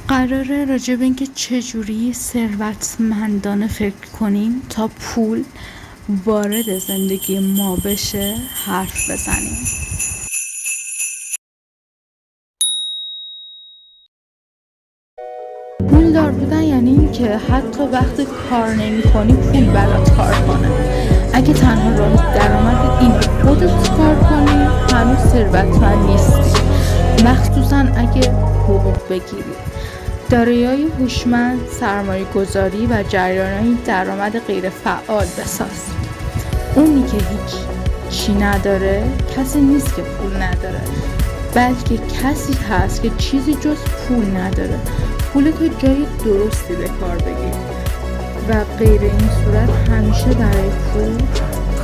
قراره راجع به اینکه چجوری ثروتمندانه فکر کنیم تا پول وارد زندگی ما بشه حرف بزنیم. پولدار بودن یعنی این که حتی وقتی کار نمی کنی پول برات کار کنه. اگه تنها راه درآمد اینه خودت کار کنی هنوز ثروتمند نیستی، مخصوصا اگه حقوق بگیری. دارایی‌های هوشمند، سرمایه‌گذاری و جریان‌های درآمد غیر فعال بساز. اونی که هیچ چی نداره کسی نیست که پول نداره، بلکه کسی هست که چیزی جز پول نداره. پول تو جای درستی به کار بگیر و غیر این صورت همیشه برای پول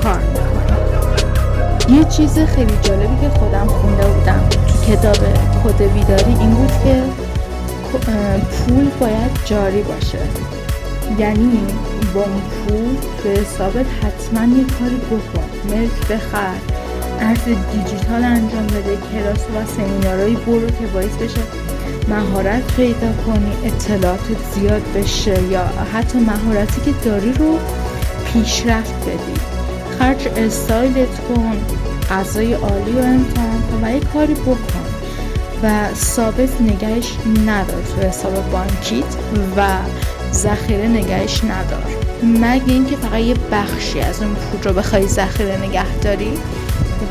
کار میکنی. یه چیز خیلی جالبی که خودم خونده بودم تو کتاب کد بیداری این بود که پول باید جاری باشه، یعنی با اون پول به حسابت حتما یه کاری بکن، ملک بخر، ارز دیجیتال انجام بده، کلاس و سمینارهایی برو که باعث بشه مهارت پیدا کنی، اطلاعاتت زیاد بشه یا حتی مهارتی که داری رو پیشرفت بدی. خرج استایلت کن، غذای عالی رو امتحان کن و یه کاری بکن و ثابت نگهش ندار تو حساب بانکیت و ذخیره نگهش ندار، مگه اینکه فقط یه بخشی از اون پول رو بخوای ذخیره نگه داری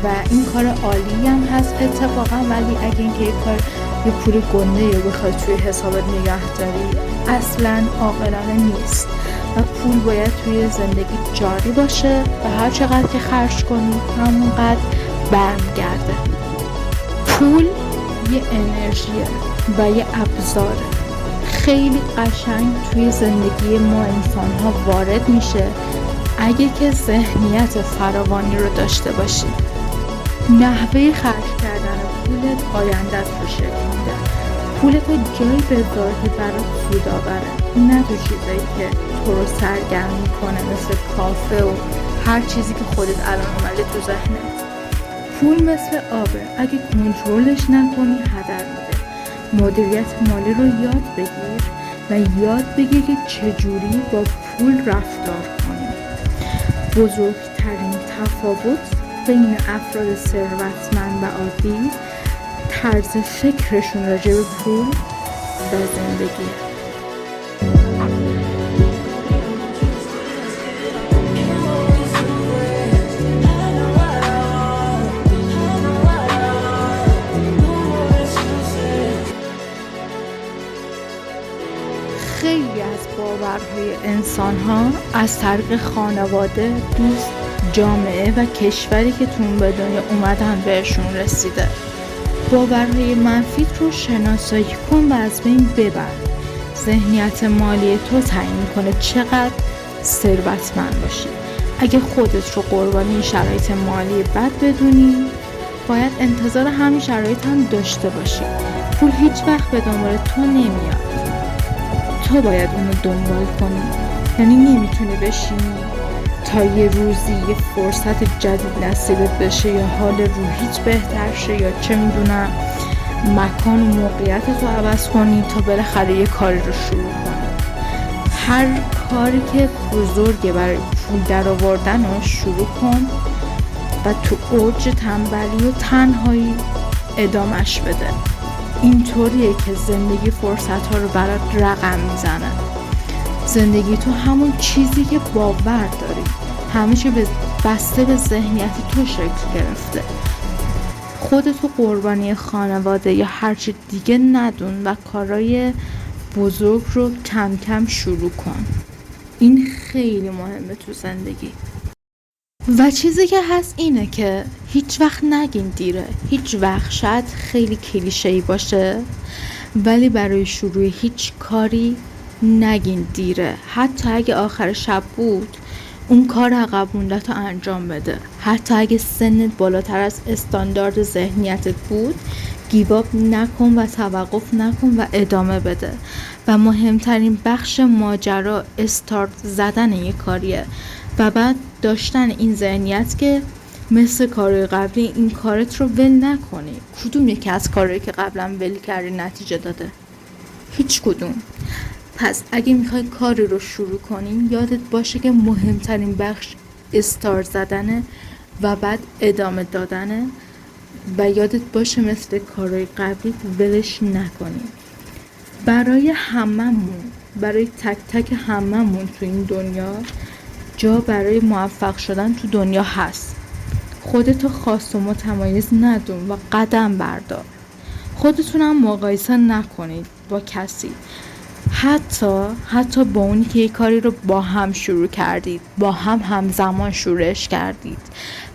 و این کار عالی هم هست اتفاقا، ولی اگه اینکه یه پول گنده رو بخوای توی حسابت نگه داری اصلا عاقلانه نیست و پول باید توی زندگی جاری باشه و هر چقدر که خرج کنی همونقدر برمیگرده. پول یه انرژیه و یه ابزاره خیلی قشنگ توی زندگی ما انسان ها وارد میشه اگه که ذهنیت فراوانی رو داشته باشی. نحوه خرج کردن پولت آینده‌ت رو شکل میده. پولت رو جایی بذار که برات سود آوره، نه تو چیزایی که تو رو سرگرم میکنه مثل کافه و هر چیزی که خودت الان اومده تو ذهنت. پول مثل آبه، اگه کنترلش نکنی هدر میده. مدیریت مالی رو یاد بگیر و یاد بگیر که چجوری با پول رفتار کنی. بزرگترین تفاوت بین افراد ثروتمند و عادی طرز فکرشون راجع به پول و زندگی. خیلی از باورهای انسان‌ها از طریق خانواده، دوست، جامعه و کشوری که تون به دنیا اومدن بهشون رسیده. باورهای منفی رو شناسایی کن و از بین ببر. ذهنیت مالی تو تعیین کنه چقدر ثروتمند باشی. اگه خودت رو قربانی شرایط مالی بد بدونی باید انتظار همین شرایط هم داشته باشی. پول هیچ وقت به دنبال تو نمیاد، تو باید اونو دنبال کنی. یعنی نمیتونی بشینی تا یه روزی یه فرصت جدید نصیبت بشه یا حال روحیت بهتر شه یا چه میدونم مکان و موقعیت رو عوض کنی تا بالاخره یه کاری رو شروع کنی. هر کاری که بزرگه برای پول در آوردن رو شروع کن و تو اوج تنبلی و تنهایی ادامش بده. اینطوریه که زندگی فرصت ها رو برات رقم میزنه. زندگی تو همون چیزی که باور داری، همیشه بسته به ذهنیت تو شکل گرفته. خودتو قربانی خانواده یا هر چی دیگه ندون و کارهای بزرگ رو کم کم شروع کن. این خیلی مهمه تو زندگی. و چیزی که هست اینه که هیچ وقت نگین دیره. هیچ وقت، شاید خیلی کلیشه‌ای باشه ولی برای شروع هیچ کاری نگین دیره. حتی اگه آخر شب بود اون کار عقب مونده‌تو انجام بده. حتی اگه سنت بالاتر از استاندارد ذهنیتت بود گیواب نکن و توقف نکن و ادامه بده. و مهمترین بخش ماجرا استارت زدن یک کاریه و بعد داشتن این ذهنیت که مثل کارهای قبلی این کارت رو ول نکنی. کدوم یکی از کارهایی که قبلا ول کردی نتیجه داده؟ هیچ کدوم. پس اگه میخوای کاری رو شروع کنی یادت باشه که مهمترین بخش استارت زدنه و بعد ادامه دادنه و یادت باشه مثل کارهای قبلی ولش نکنی. برای هممون، برای تک تک هممون تو این دنیا جا برای موفق شدن تو دنیا هست. خودتو خاص و متمایز ندون و قدم بردار. خودتونم مقایسه نکنید با کسی، حتی با اونی که یه کاری رو با هم شروع کردید، با هم همزمان شروعش کردید،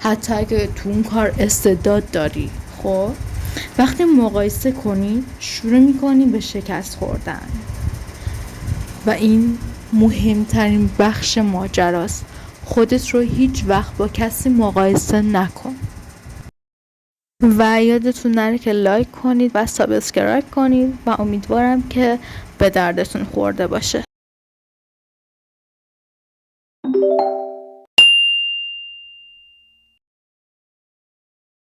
حتی اگه تو اون کار استعداد داری. خب وقتی مقایسه کنی شروع میکنی به شکست خوردن و این مهمترین بخش ماجراست. خودت رو هیچ وقت با کسی مقایسه نکن و یادتون نره که لایک کنید و سابسکرایب کنید و امیدوارم که به دردتون خورده باشه.